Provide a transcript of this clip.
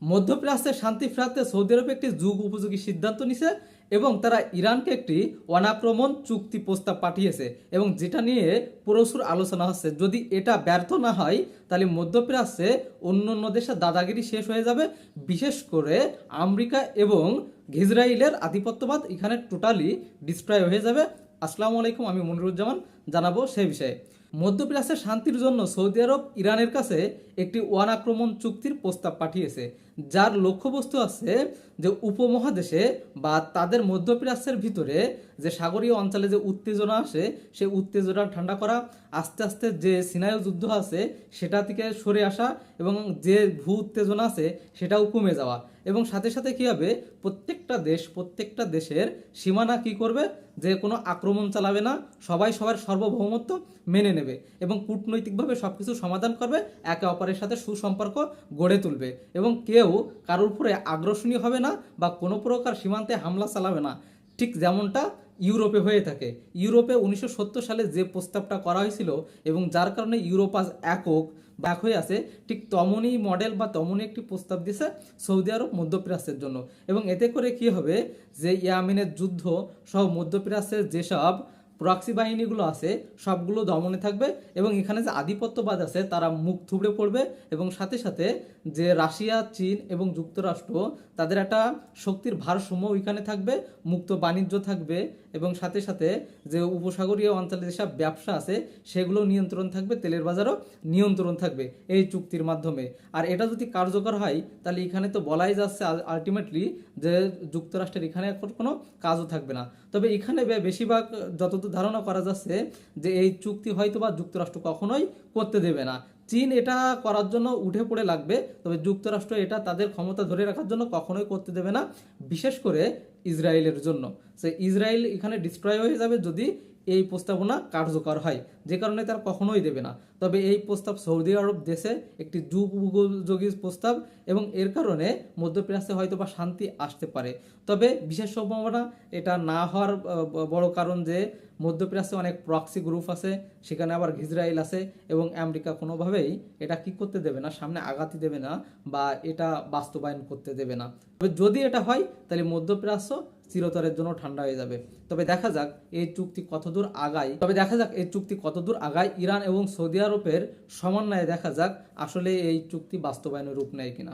মধ্যপ্রাচ্যে শান্তি ফেরাতে সৌদি আরব একটি যুগ উপযোগী সিদ্ধান্ত নিছে এবং তারা ইরানকে একটি অনাক্রমণ চুক্তি প্রস্তাব পাঠিয়েছে এবং যেটা নিয়ে প্রচুর আলোচনা হচ্ছে। যদি এটা ব্যর্থ না হয় তাহলে মধ্যপ্রাচ্যে অন্য অন্য দেশের দাদাগিরি শেষ হয়ে যাবে, বিশেষ করে আমেরিকা এবং ইসরায়েলের আধিপত্যবাদ এখানে টোটালি ডিস্ট্রয় হয়ে যাবে। আসসালামু আলাইকুম, আমি মনিরুজ্জামান জানাবো সেই বিষয়ে। মধ্যপ্রাচ্যে শান্তির জন্য সৌদি আরব ইরানের কাছে একটি ওয়ান আক্রমণ চুক্তির প্রস্তাব পাঠিয়েছে, যার লক্ষ্যবস্তু আছে যে উপমহাদেশে বা তাদের মধ্যপ্রাচ্যের ভিতরে যে সাগরীয় অঞ্চলে যে উত্তেজনা আসে সেই উত্তেজনা ঠান্ডা করা, আস্তে আস্তে যে সিনায় যুদ্ধ আছে সেটা থেকে সরে আসা এবং যে ভূ উত্তেজনা আছে সেটাও কমে যাওয়া। এবং সাথে সাথে কী হবে, প্রত্যেকটা দেশের সীমানা কি করবে, যে কোনো আক্রমণ চালাবে না, সবাই সবার সার্বভৌমত্ব মেনে নেবে এবং কূটনৈতিকভাবে সব কিছু সমাধান করবে, একে অপরের সাথে সুসম্পর্ক গড়ে তুলবে এবং কেউ কারোর উপরে আগ্রাসনী হবে না বা কোনো প্রকার সীমান্তে হামলা চালাবে না। ঠিক যেমনটা ইউরোপে হয়ে থাকে। ইউরোপে 1970 সালে যে প্রস্তাবটা করা হয়েছিল এবং যার কারণে ইউরোপ আজ একক ব্যাক হয়ে আছে, ঠিক তেমনই মডেল বা তেমনই একটি প্রস্তাব দিয়েছে সৌদি আরব মধ্যপ্রাচ্যের জন্য। এবং এতে করে কি হবে, যে ইয়ামেনের যুদ্ধ সহ মধ্যপ্রাচ্যের যেসব প্রক্সি বাহিনীগুলো আছে সবগুলো দমনে থাকবে এবং এখানে যে আধিপত্যবাদ আছে তারা মুখ থুবড়ে পড়বে এবং সাথে সাথে যে রাশিয়া, চীন এবং যুক্তরাষ্ট্র তাদের একটা শক্তির ভারসাম্য ওইখানে থাকবে, মুক্ত বাণিজ্য থাকবে এবং সাথে সাথে যে উপসাগরীয় অঞ্চলে যেসব ব্যবসা আছে সেগুলো নিয়ন্ত্রণ থাকবে, তেলের বাজারও নিয়ন্ত্রণ থাকবে এই চুক্তির মাধ্যমে। আর এটা যদি কার্যকর হয় তাহলে এখানে তো বলাই যাচ্ছে আলটিমেটলি যে যুক্তরাষ্ট্রের এখানে এখন কোনো কাজও থাকবে না। তবে এখানে বেশিরভাগ যতদূর ধারণা করা যাচ্ছে যে এই চুক্তি হয়তো বা যুক্তরাষ্ট্র কখনোই করতে দেবে না। চীন এটা করার জন্য উঠে পড়ে লাগবে, তবে যুক্তরাষ্ট্র এটা তাদের ক্ষমতা ধরে রাখার জন্য কখনোই করতে দেবে না, বিশেষ করে ইসরায়েলের জন্য। সে ইসরায়েল এখানে ডিস্ট্রয় হয়ে যাবে যদি এই প্রস্তাবনা কার্যকর হয়, যে কারণে তারা কখনোই দেবে না। তবে এই প্রস্তাব সৌদি আরব দেশে একটি যুগ উপযোগী প্রস্তাব এবং এর কারণে মধ্যপ্রাচ্যে হয়তো বা শান্তি আসতে পারে। তবে বিশেষ সম্ভাবনা এটা না হওয়ার বড় কারণ যে মধ্যপ্রাচ্যে অনেক প্রক্সি গ্রুপ আছে, সেখানে আবার ইসরায়েল আছে এবং আমেরিকা কোনোভাবেই এটা কি করতে দেবে না, সামনে আগাতে দেবে না বা এটা বাস্তবায়ন করতে দেবে না। তবে যদি এটা হয় তাহলে মধ্যপ্রাচ্য চিরতরের জন্য ঠান্ডা হয়ে যাবে। তবে দেখা যাক এই চুক্তি কতদূর আগায়। ইরান এবং সৌদি আরবের সমন্বয়ে দেখা যাক আসলে এই চুক্তি বাস্তবায়নের রূপ নেয় কিনা।